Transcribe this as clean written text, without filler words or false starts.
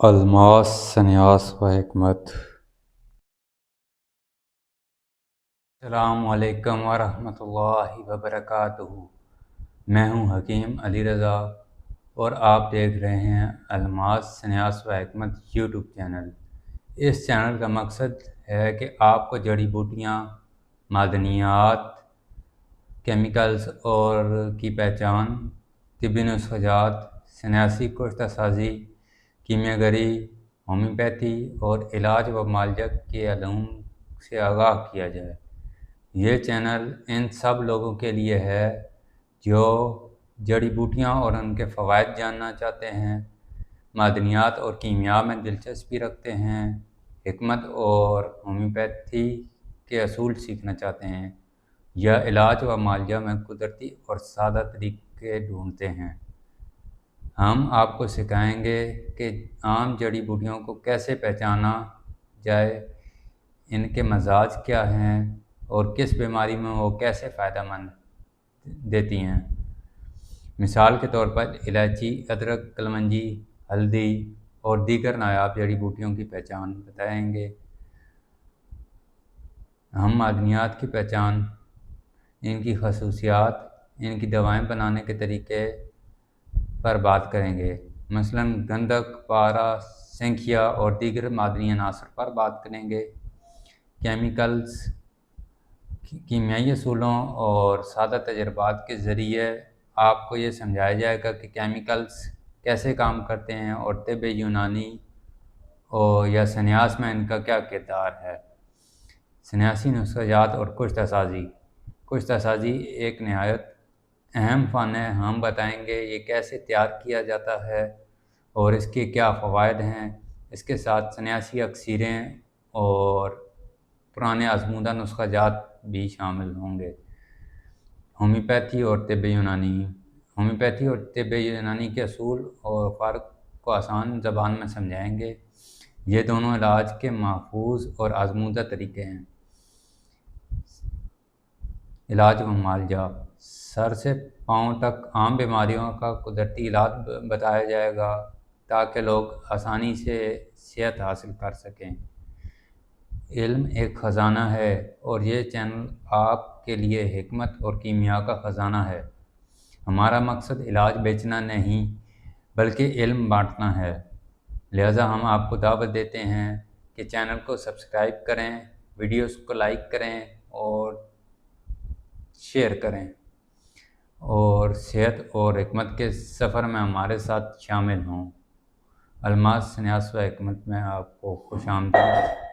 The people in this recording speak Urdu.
الماس سنیاس و حکمت۔ السلام علیکم ورحمۃ اللہ وبرکاتہ۔ میں ہوں حکیم علی رضا اور آپ دیکھ رہے ہیں الماس سنیاس و حکمت یوٹیوب چینل۔ اس چینل کا مقصد ہے کہ آپ کو جڑی بوٹیاں، معدنیات، کیمیکلز اور کی پہچان، طبی نسخجات، سنیاسی کشتہ سازی، کیمیا گری، ہومیوپیتھی اور علاج و معالجہ کے علوم سے آگاہ کیا جائے۔ یہ چینل ان سب لوگوں کے لیے ہے جو جڑی بوٹیاں اور ان کے فوائد جاننا چاہتے ہیں، معدنیات اور کیمیا میں دلچسپی رکھتے ہیں، حکمت اور ہومیوپیتھی کے اصول سیکھنا چاہتے ہیں، یا علاج و معالجہ میں قدرتی اور سادہ طریقے ڈھونڈتے ہیں۔ ہم آپ کو سکھائیں گے کہ عام جڑی بوٹیوں کو کیسے پہچانا جائے، ان کے مزاج کیا ہیں اور کس بیماری میں وہ کیسے فائدہ مند دیتی ہیں۔ مثال کے طور پر الائچی، ادرک، کلونجی، ہلدی اور دیگر نایاب جڑی بوٹیوں کی پہچان بتائیں گے۔ ہم معدنیات کی پہچان، ان کی خصوصیات، ان کی دوائیں بنانے کے طریقے پر بات کریں گے۔ مثلاً گندھک، پارا، سنکھیا اور دیگر معدنی عناصر پر بات کریں گے۔ کیمیکلز، کیمیائی اصولوں اور سادہ تجربات کے ذریعے آپ کو یہ سمجھایا جائے گا کہ کیمیکلز کیسے کام کرتے ہیں اور طب یونانی یا سنیاس میں ان کا کیا کردار ہے۔ سنیاسی نسخجات اور کشتہ سازی۔ کشتہ سازی ایک نہایت اہم فن ہے۔ ہم بتائیں گے یہ کیسے تیار کیا جاتا ہے اور اس کے کیا فوائد ہیں۔ اس کے ساتھ سنیاسی اکسیریں اور پرانے آزمودہ نسخہ جات بھی شامل ہوں گے۔ ہومیوپیتھی اور طب یونانی۔ ہومیوپیتھی اور طب یونانی کے اصول اور فرق کو آسان زبان میں سمجھائیں گے۔ یہ دونوں علاج کے محفوظ اور آزمودہ طریقے ہیں۔ علاج و معالجہ۔ سر سے پاؤں تک عام بیماریوں کا قدرتی علاج بتایا جائے گا تاکہ لوگ آسانی سے صحت حاصل کر سکیں۔ علم ایک خزانہ ہے اور یہ چینل آپ کے لیے حکمت اور کیمیا کا خزانہ ہے۔ ہمارا مقصد علاج بیچنا نہیں بلکہ علم بانٹنا ہے، لہٰذا ہم آپ کو دعوت دیتے ہیں کہ چینل کو سبسکرائب کریں، ویڈیوز کو لائک کریں اور شیئر کریں، اور صحت اور حکمت کے سفر میں ہمارے ساتھ شامل ہوں۔ الماس سنیاس و حکمت میں آپ کو خوش آمدید۔